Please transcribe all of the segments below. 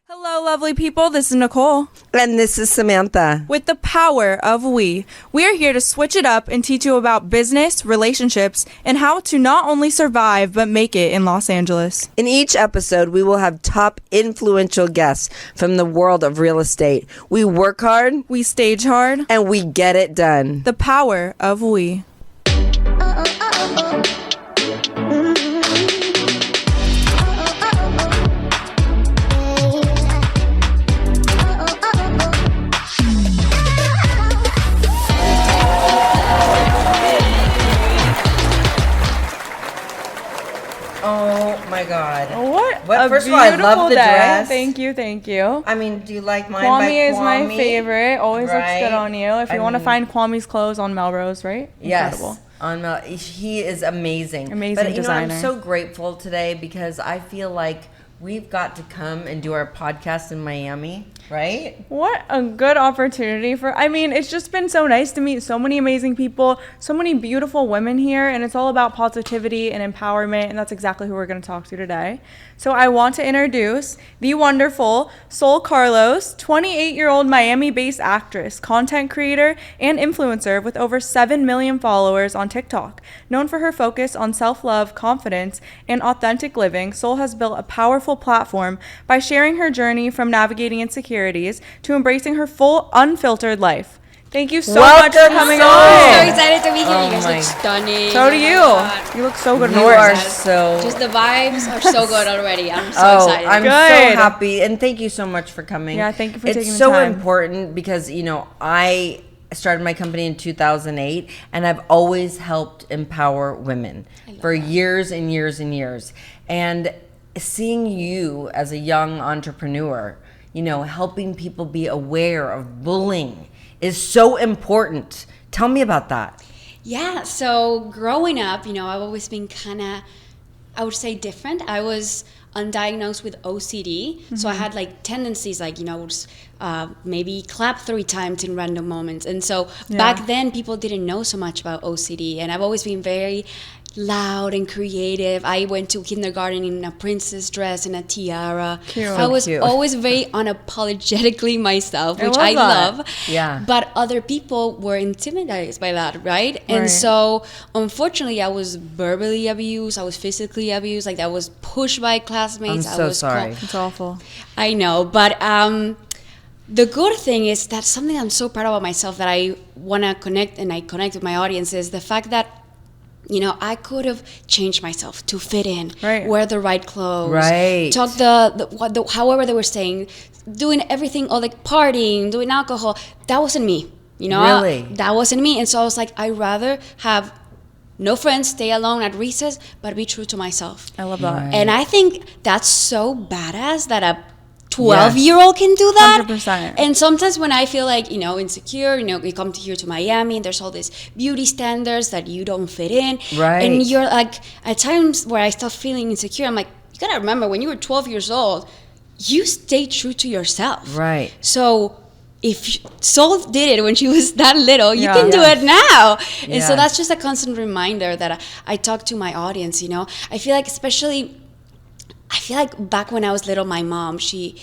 Hello, lovely people. This is Nicole. And this is Samantha. With the power of we are here to switch it up and teach you about business, relationships, and how to not only survive, but make it in Los Angeles. In each episode, we will have top influential guests from the world of real estate. We work hard, We stage hard. and we get it done. The power of we. Oh my God. What First of all, I love the dress. Thank you. I mean, do you like mine? Kwame is my favorite. Always looks Right? good on you. If you want to find Kwame's clothes on Melrose, right? Incredible. Yes. He is amazing. Amazing but, designer. I'm so grateful today because I feel like we've got to come and do our podcast in Miami, right? What a good opportunity it's just been so nice to meet so many amazing people, so many beautiful women here, and it's all about positivity and empowerment, and that's exactly who we're going to talk to today. So I want to introduce the wonderful Sol Carlos, 28-year-old Miami-based actress, content creator, and influencer with over 7 million followers on TikTok. Known for her focus on self-love, confidence, and authentic living, Sol has built a powerful platform by sharing her journey from navigating insecurities to embracing her full, unfiltered life. Thank you so much for coming Sol. on. I'm so excited to be here. You guys look stunning. So do you. God. You look so good in You orange. are so... Just the vibes are so good already. I'm so excited. I'm Good. so happy. And thank you so much for coming. Yeah, thank you for taking the It's so time. important because, I started my company in 2008 and I've always helped empower women for years and years and years. And seeing you as a young entrepreneur, helping people be aware of bullying is so important. Tell me about that. Yeah, so growing up, I've always been kind of, I would say, different. I was undiagnosed with OCD, so I had tendencies maybe clap 3 times in random moments. And so back then, people didn't know so much about OCD, and I've always been very loud and creative. I went to kindergarten in a princess dress and a tiara. Cute. I was Cute. always very unapologetically myself, which I I love love. Yeah. But other people were intimidated by that, right? Right. And so, unfortunately, I was verbally abused. I was physically abused. I was pushed by classmates. I'm so I was sorry. It's awful. I know, but the good thing is that something I'm so proud about myself that I want to connect, and I connect with my audience, is the fact that I could have changed myself to fit in, Right. wear the right clothes, Right. talk however they were saying, doing everything, all partying, doing alcohol. That wasn't me, Really? That wasn't me. And so I was like, I'd rather have no friends, stay alone at recess, but be true to myself. I love that. Right. And I think that's so badass that a 12-year-old can do that. 100%. And sometimes when I feel insecure, you come here to Miami and there's all these beauty standards that you don't fit in. Right. And you're like, at times where I start feeling insecure, I'm like, you gotta remember when you were 12 years old, you stayed true to yourself. Right. So if Sol did it when she was that little, you Yeah. can do it now. And Yeah. so that's just a constant reminder that I talk to my audience, I feel like back when I was little, my mom, she,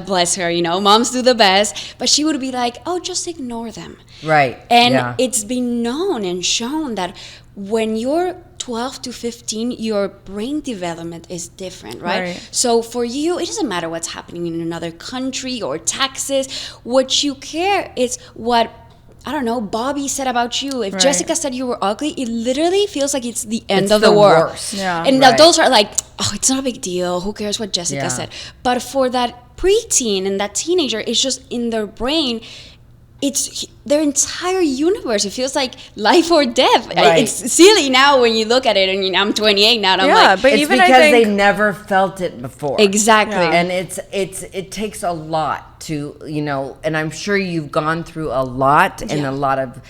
bless her, moms do the best, but she would be like, oh, just ignore them. Right. And Yeah. it's been known and shown that when you're 12 to 15, your brain development is different, right? So for you, it doesn't matter what's happening in another country or taxes. What you care is what, I don't know, Bobby said about you. If Right. Jessica said you were ugly, it literally feels like it's the end It's of the the world. worst. Yeah. And Right. adults are like, oh, it's not a big deal. Who cares what Jessica Yeah. said? But for that preteen and that teenager, it's just in their brain. It's their entire universe. It feels like life or death. Right. It's silly now when you look at it, and I'm 28 now, and I'm like, but it's even because I think they never felt it before. exactly. Yeah. And it takes a lot to, and I'm sure you've gone through a lot and Yeah. a lot of,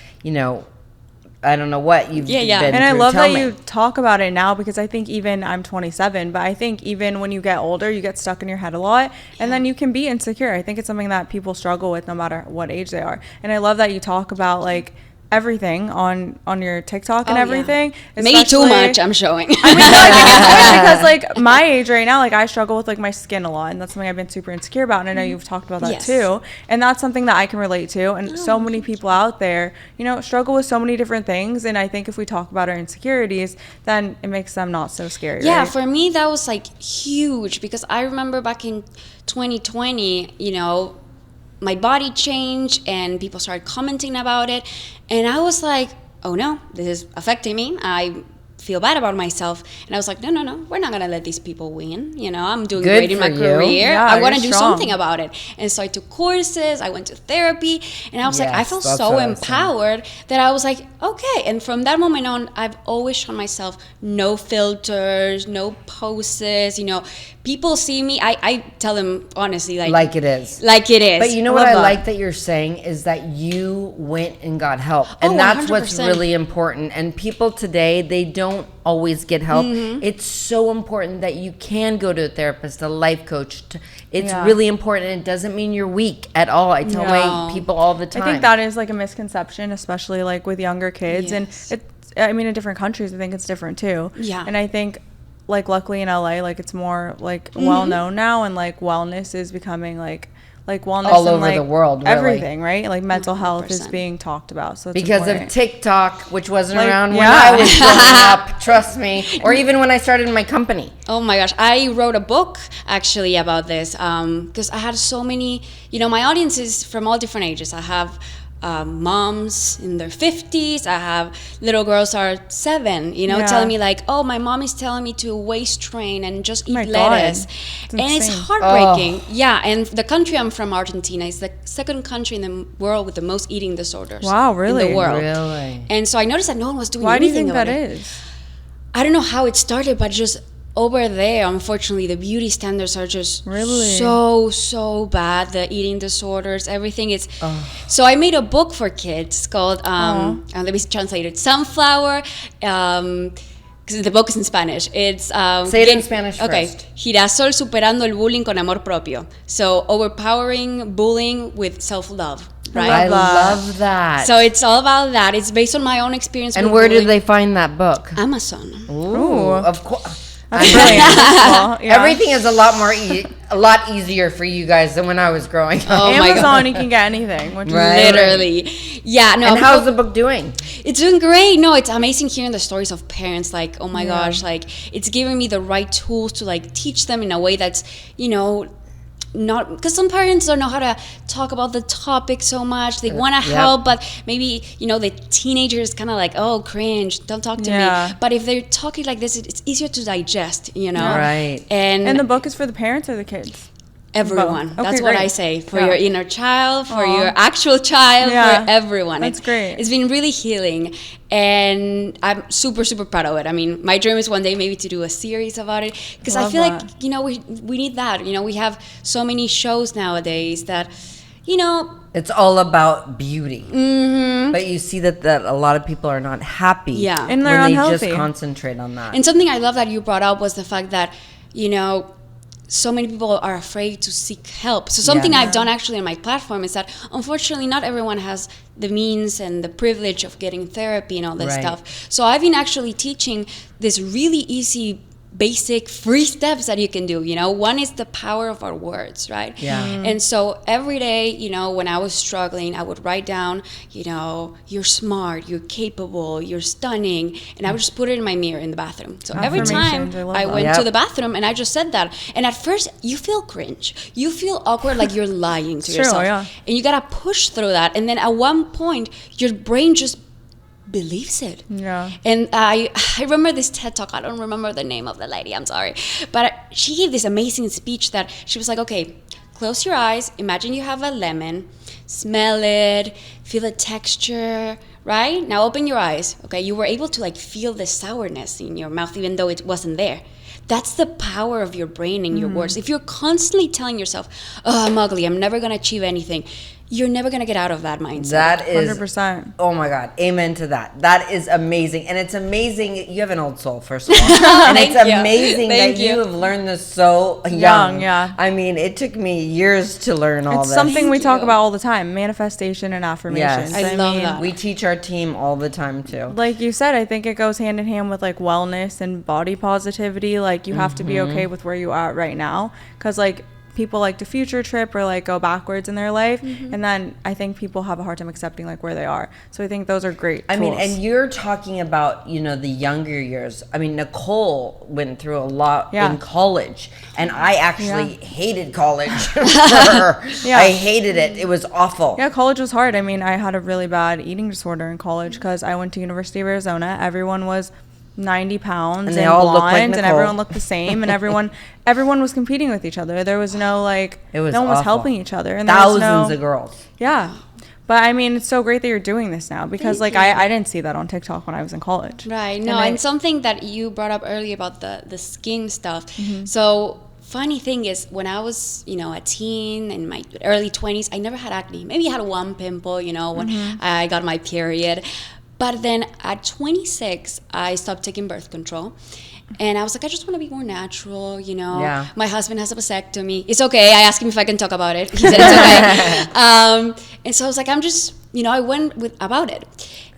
I don't know what you've Yeah. been And I through. love Tell that me. you talk about it now, because I think even I'm 27, but I think even when you get older, you get stuck in your head a lot, and then you can be insecure. I think it's something that people struggle with no matter what age they are. And I love that you talk about everything on your TikTok and Oh, yeah. everything. Maybe too especially- much, I'm showing. I mean, no, I think it's good because like my age right now, like I struggle with like my skin a lot, and that's something I've been super insecure about. And I know you've talked about that Yes. too, and that's something that I can relate to. And so many people out there, you know, struggle with so many different things. And I think if we talk about our insecurities, then it makes them not so scary. Yeah, right? for me that was like huge because I remember back in 2020, you know, my body changed and people started commenting about it, and I was like, oh no, this is affecting me. I feel bad about myself, and I was like, no, we're not gonna let these people win. You know, I'm doing Good great in my for you. career. Yeah, I want to you're do strong. something about it. And so I took courses, I went to therapy, and I was like, I Yes, felt that's so what I was saying. empowered that I was like, okay. And from that moment on, I've always shown myself no filters, no poses. You know, people see me, I tell them honestly, Like it is. like it is. But you know I what love I that. like that you're saying is that you went and got help. And Oh, that's what's 100%. really important. And people today, they don't always get help. Mm-hmm. It's so important that you can go to a therapist, a life coach. It's Yeah. really important. It doesn't mean you're weak at all. I tell No. my people all the time. I think that is like a misconception, especially like with younger kids. Yes. And I mean, in different countries, I think it's different too. Yeah. And I think, like, luckily in LA, like, it's more like Mm-hmm. well known now, and like wellness is becoming like wellness All and, over like, the world, really. everything, right? Like mental health is 100%. being talked about. So it's because important. of TikTok, which wasn't Like, around when yeah. I was growing up, trust me, or even when I started my company. Oh my gosh, I wrote a book actually about this because I had so many, you know, my audience is from all different ages. I have moms in their 50s. I have little girls are 7, you know, Yeah. telling me like, oh, my mom is telling me to waist train and just eat my God. lettuce. It's And it's insane. heartbreaking. Yeah, and the country I'm from, Argentina, is the second country in the world with the most eating disorders. Wow, In really? the world. Really? And so I noticed that no one was doing Why do you anything think that about it. is? I don't know how it started, but just over there, unfortunately, the beauty standards are just Really? so bad. The eating disorders, everything is. So I made a book for kids called, let me translate it, Sunflower, because the book is in Spanish. It's Say it in Spanish Okay, first. Girasol superando el bullying con amor propio. So overpowering bullying with self-love, right? I that. love that. So it's all about that. It's based on my own experience. and with where bullying. did they find that book? Amazon. Ooh, of course. That's brilliant. Well, yeah. Everything is a lot more, a lot easier for you guys than when I was growing up. Oh my God. Amazon, you can get anything, which Right. is Literally. Yeah, no. And how's the book doing? It's doing great. No, it's amazing hearing the stories of parents. Like, oh my gosh, like it's giving me the right tools to like teach them in a way that's, you know, not because some parents don't know how to talk about the topic so much. They want to yep. help, but maybe, you know, the teenager is kind of like, oh, cringe, don't talk to Yeah. me. But if they're talking like this, it's easier to digest, you know? Right. And the book is for the parents or the kids? everyone. Okay, That's what great. I say. For Yeah. your inner child, for Aw. your actual child, Yeah. for everyone. That's great. It's been really healing. And I'm super proud of it. I mean, my dream is one day maybe to do a series about it. Because I Love feel that. like, you know, we need that. You know, we have so many shows nowadays that, you know, It's all about beauty. Mm-hmm. But you see that a lot of people are not happy Yeah. And when they're they unhealthy. just concentrate on that. and something I love that you brought up was the fact that, you know, so many people are afraid to seek help. So something Yeah. I've done actually on my platform is that unfortunately not everyone has the means and the privilege of getting therapy and all this Right. stuff. So I've been actually teaching this really easy basic free steps that you can do. You know, one is the power of our words, right? Yeah. And so every day, you know, when I was struggling, I would write down, you know, you're smart, you're capable, you're stunning, and I would just put it in my mirror in the bathroom. So every time Affirmations, I love I that. went Yep. to the bathroom and I just said that, and at first you feel cringe, you feel awkward, like you're lying to Sure, yourself, yeah. and you gotta push through that, and then at one point your brain just believes it. Yeah. And I remember this TED Talk. I don't remember the name of the lady. I'm sorry. But she gave this amazing speech that she was like, okay, close your eyes. Imagine you have a lemon. Smell it. Feel the texture. Right? Now open your eyes. Okay? You were able to like feel the sourness in your mouth even though it wasn't there. That's the power of your brain and your words. If you're constantly telling yourself, oh, I'm ugly, I'm never going to achieve anything, you're never going to get out of that mindset. That is 100%. Oh my God, amen to that. That is amazing, and it's amazing. You have an old soul, first of all, and it's amazing that you have learned this so young. Yeah. I mean, it took me years to learn all It's this. something we talk about all the time: manifestation and affirmations. Yes. I love that. We teach our team all the time too. Like you said, I think it goes hand in hand with like wellness and body positivity. Like you have to be okay with where you are right now, because like people like to future trip or like go backwards in their life, and then I think people have a hard time accepting like where they are. So I think those are great I mean, tools. and you're talking about, you know, the younger years. I mean, Nicole went through a lot in college, and I actually hated college for her. I hated it. It was awful. Yeah, college was hard. I mean, I had a really bad eating disorder in college because I went to University of Arizona. Everyone was 90 pounds and they all blonde, looked like and Nicole. everyone looked the same, and everyone was competing with each other. There was no like, It was no one was awful. helping each other, and there was Thousands no, of girls. Yeah, but I mean, it's so great that you're doing this now, because like I didn't see that on TikTok when I was in college. Right. No, and something that you brought up earlier about the skin stuff. So funny thing is, when I was, you know, a teen in my early 20s, I never had acne. Maybe I had one pimple, you know, when I got my period. But then at 26, I stopped taking birth control. And I was like, I just want to be more natural, you know. Yeah. My husband has a vasectomy. It's okay. I asked him if I can talk about it. He said it's okay. And so I was like, I'm just, you know, I went about it.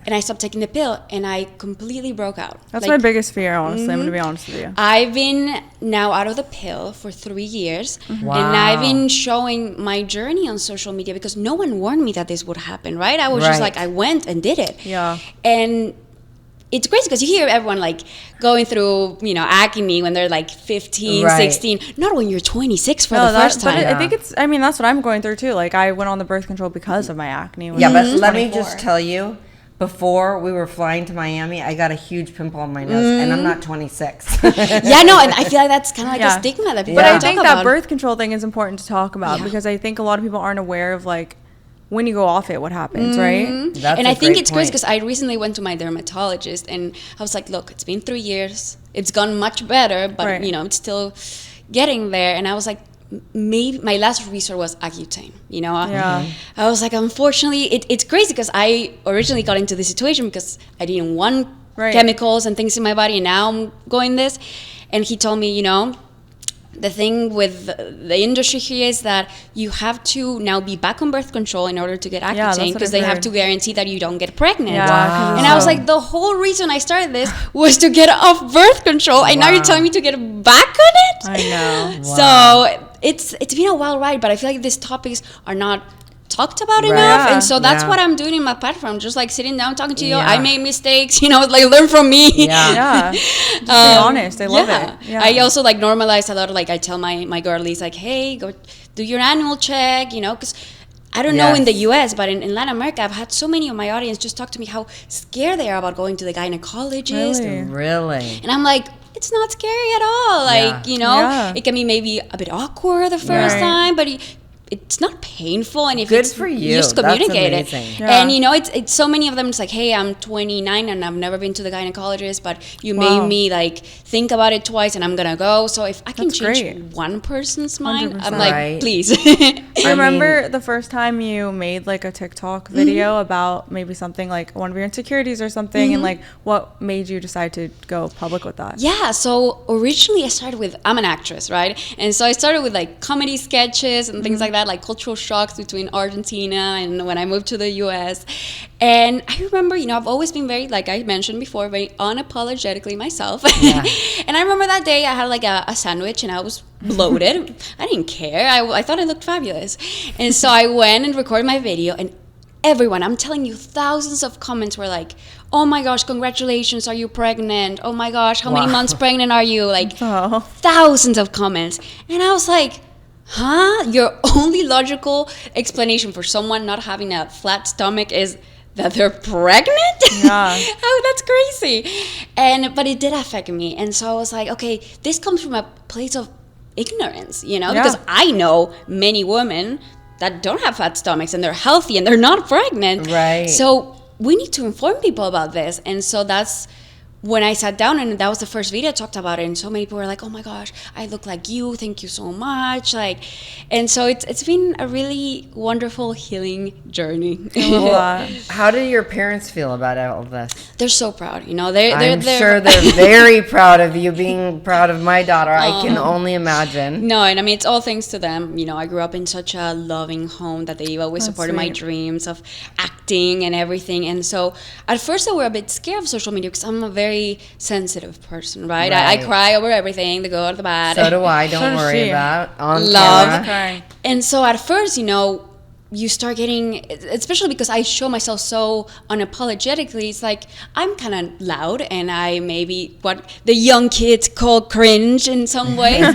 And I stopped taking the pill, and I completely broke out. That's my biggest fear, honestly. I'm going to be honest with you. I've been now out of the pill for 3 years. Wow. And I've been showing my journey on social media because no one warned me that this would happen, right? I was just like, I went and did it. Yeah. And it's crazy because you hear everyone like going through, you know, acne when they're like 15, 16, not when you're 26 for the first time. But I think I mean, that's what I'm going through too. Like I went on the birth control because of my acne. Yeah, but let me just tell you, before we were flying to Miami, I got a huge pimple on my nose, and I'm not 26. Yeah, no, and I feel like that's kind of like a stigma that people But don't I talk think about. that birth control thing is important to talk about, because I think a lot of people aren't aware of like when you go off it, what happens, right? And I think it's crazy because I recently went to my dermatologist, and I was like, look, it's been 3 years. It's gone much better, but, you know, it's still getting there. And I was like, maybe my last resort was Accutane, you know. I was like, unfortunately, it's crazy because I originally got into this situation because I didn't want chemicals and things in my body, and now I'm going this. And he told me, you know, the thing with the industry here is that you have to now be back on birth control in order to get Accutane, because they have to guarantee that you don't get pregnant. Wow. And I was like, the whole reason I started this was to get off birth control, and now you're telling me to get back on it? I know. So it's been a wild ride, but I feel like these topics are not talked about enough, and so that's what I'm doing in my platform, just like sitting down talking to you. I made mistakes, you know, like learn from me. Just be honest. I love it. I also like normalize a lot of, like, I tell my girlies like, hey, go do your annual check, you know, because I don't know in the US, but in Latin America, I've had so many of my audience just talk to me how scared they are about going to the gynecologist. Really? And I'm like, it's not scary at all. Like, you know, it can be maybe a bit awkward the first time, but it's not painful, and if it's for you, just communicate it. Yeah. And you know, it's so many of them. It's like, hey, I'm 29 and I've never been to the gynecologist, but you made me like think about it twice, and I'm gonna go. So if I can change one person's mind, 100%. I'm like, please. Do you remember the first time you made like a TikTok video about maybe something like one of your insecurities or something, and like what made you decide to go public with that? Yeah, so originally I started with, I'm an actress, right? And so I started with like comedy sketches and things like that, like cultural shocks between Argentina and when I moved to the US. And I remember, you know, I've always been very, like I mentioned before, very unapologetically myself. And I remember that day I had like a sandwich and I was bloated. I didn't care. I thought I looked fabulous. And so I went and recorded my video, and everyone, I'm telling you, thousands of comments were like, oh my gosh, congratulations, are you pregnant? Oh my gosh, how many months pregnant are you? Like thousands of comments. And I was like, huh? Your only logical explanation for someone not having a flat stomach is that they're pregnant? Yeah. Oh, that's crazy. But it did affect me. And so I was like, okay, this comes from a place of ignorance, you know, because I know many women that don't have fat stomachs and they're healthy and they're not pregnant. Right. So we need to inform people about this. And so that's when I sat down and that was the first video I talked about it, and so many people were like, "Oh my gosh, I look like you. Thank you so much." Like, and so it's been a really wonderful healing journey. How do your parents feel about all of this? They're so proud. I'm sure they're very proud of you being proud of my daughter. I can only imagine. No, and I mean, it's all thanks to them. I grew up in such a loving home that they always supported my dreams of acting and everything. And so at first I were a bit scared of social media because I'm a very sensitive person, right? I cry over everything, the good, the bad. So do I. Don't worry about on love. camera. And so at first, you start getting, especially because I show myself so unapologetically, it's like I'm kind of loud and I maybe what the young kids call cringe in some ways,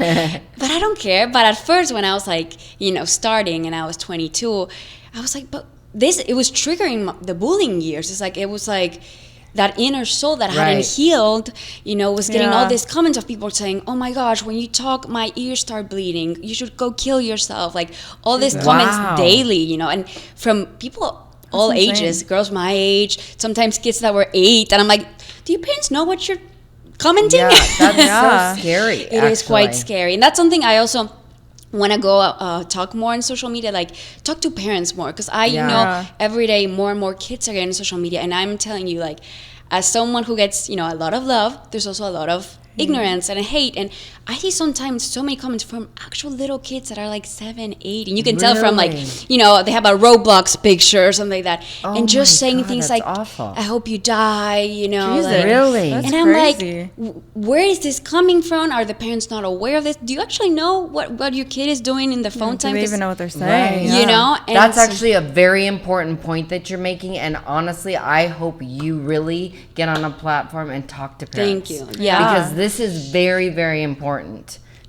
but I don't care. But at first when I was like, starting and I was 22, I was like, but it was triggering the bullying years. It's like, it was like, that inner soul that hadn't healed, was getting all these comments of people saying, "Oh my gosh, when you talk, my ears start bleeding. You should go kill yourself." Like all these comments daily, and from people all ages, girls my age, sometimes kids that were 8, and I'm like, do your parents know what you're commenting? Yeah, that's so scary. It is quite scary, and that's something I also want to go talk more on social media, like talk to parents more, because I know every day more and more kids are getting social media, and I'm telling you, like, as someone who gets a lot of love, there's also a lot of ignorance and hate, and I see sometimes so many comments from actual little kids that are like 7, 8, and you can tell from like they have a Roblox picture or something like that, and just saying things like, awful. "I hope you die," Jesus, like, really? That's and I'm crazy. like, where is this coming from? Are the parents not aware of this? Do you actually know what your kid is doing in the phone time? Do they even know what they're saying? Right. And that's actually a very important point that you're making, and honestly, I hope you really get on a platform and talk to parents. Thank you. Yeah. Because this is very, very important.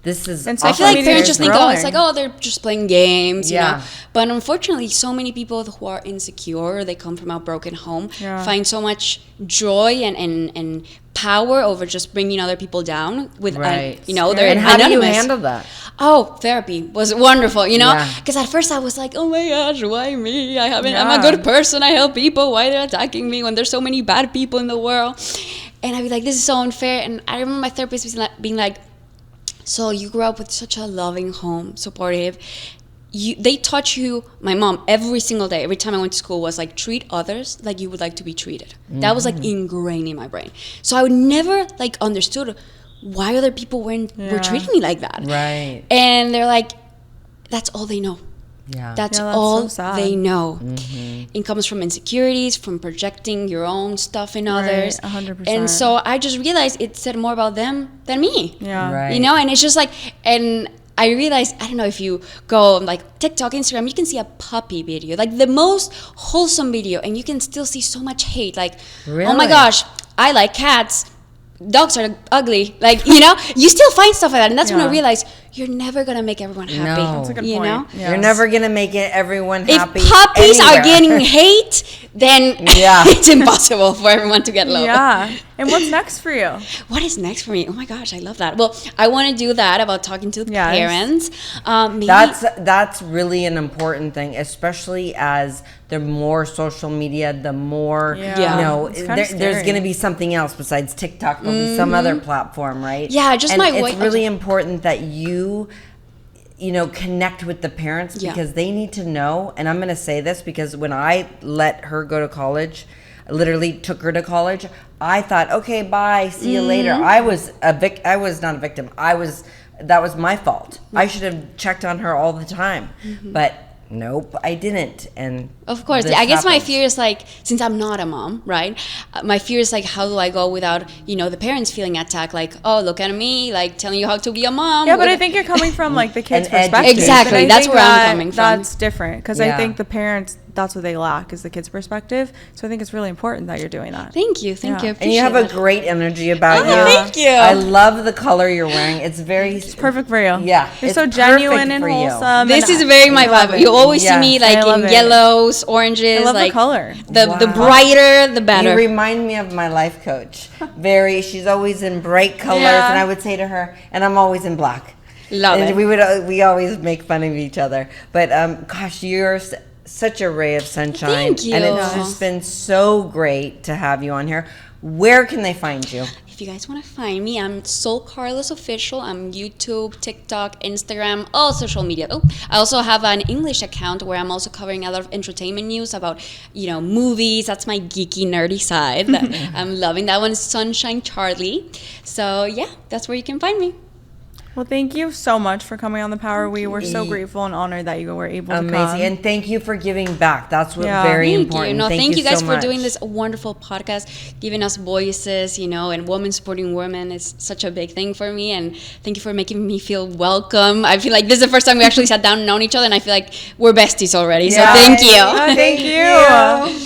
This is. And so I feel like parents just think, it's like, they're just playing games, you know. But unfortunately, so many people who are insecure, or they come from a broken home, find so much joy and power over just bringing other people down with, they're and how anonymous. do you handle that? Oh, therapy was wonderful, because at first I was like, oh my gosh, why me? I'm a good person. I help people. Why they're attacking me when there's so many bad people in the world? And I'd be like, this is so unfair. And I remember my therapist being like, so you grew up with such a loving home, supportive. They taught you, my mom, every single day, every time I went to school, was like, treat others like you would like to be treated. Mm-hmm. That was like ingrained in my brain. So I would never like understood why other people were treating me like that. Right. And they're like, that's all they know. Yeah. That's all so they know. Mm-hmm. It comes from insecurities, from projecting your own stuff in others. 100%. And so I just realized it said more about them than me. Yeah. Right. And it's just like, and I realized, I don't know if you go on like TikTok, Instagram, you can see a puppy video, like the most wholesome video, and you can still see so much hate. Like, really? Oh my gosh, I like cats. Dogs are ugly. Like, you still find stuff like that. And that's when I realized you're never going to make everyone happy. No. That's a good point. Yes. You're never going to make everyone happy. If puppies anywhere. are getting hate, then it's impossible for everyone to get love. Yeah. And what's next for you? What is next for me? Oh my gosh, I love that. Well, I want to do that about talking to parents. Maybe That's really an important thing, especially as the more social media, the more, there's going to be something else besides TikTok. There'll be some other platform, right? Yeah, just and my it's way. really important that you connect with the parents because they need to know. And I'm going to say this because when I let her go to college, I literally took her to college, I thought, okay, bye, see you later. I was not a victim. That was my fault. I should have checked on her all the time. But nope, I didn't. And of course, I guess my fear is like, since I'm not a mom, right? My fear is like, how do I go without, the parents feeling attacked? Like, oh, look at me, like telling you how to be a mom. Yeah, but I think you're coming from like the kid's perspective. Exactly, that's where I'm coming from. That's different because I think the parents, that's what they lack is the kid's perspective. So I think it's really important that you're doing that. Thank you. And you have a great energy about you. Thank you. I love the color you're wearing. It's perfect for you. Yeah, you're so genuine and wholesome. This is very my vibe. You always see me like in yellows, oranges. I love like the color. The brighter, the better. You remind me of my life coach. She's always in bright colors, and I would say to her, and I'm always in black. Love it. We always make fun of each other. But gosh, you're such a ray of sunshine. Thank you. And it's just been so great to have you on here. where can they find you? If you guys want to find me, I'm Sol Carlos Official. I'm YouTube, TikTok, Instagram, all social media. Oh, I also have an English account where I'm also covering a lot of entertainment news about, movies. That's my geeky, nerdy side. I'm loving that one. Sunshine Charlie. So yeah, that's where you can find me. Well, thank you so much for coming on The Power. We were so grateful and honored that you were able to come. Amazing. And thank you for giving back. That's what very important. Thank you guys so for much. doing this wonderful podcast, giving us voices, and women supporting women is such a big thing for me. And thank you for making me feel welcome. I feel like this is the first time we actually sat down and known each other, and I feel like we're besties already. So thank you. Thank you.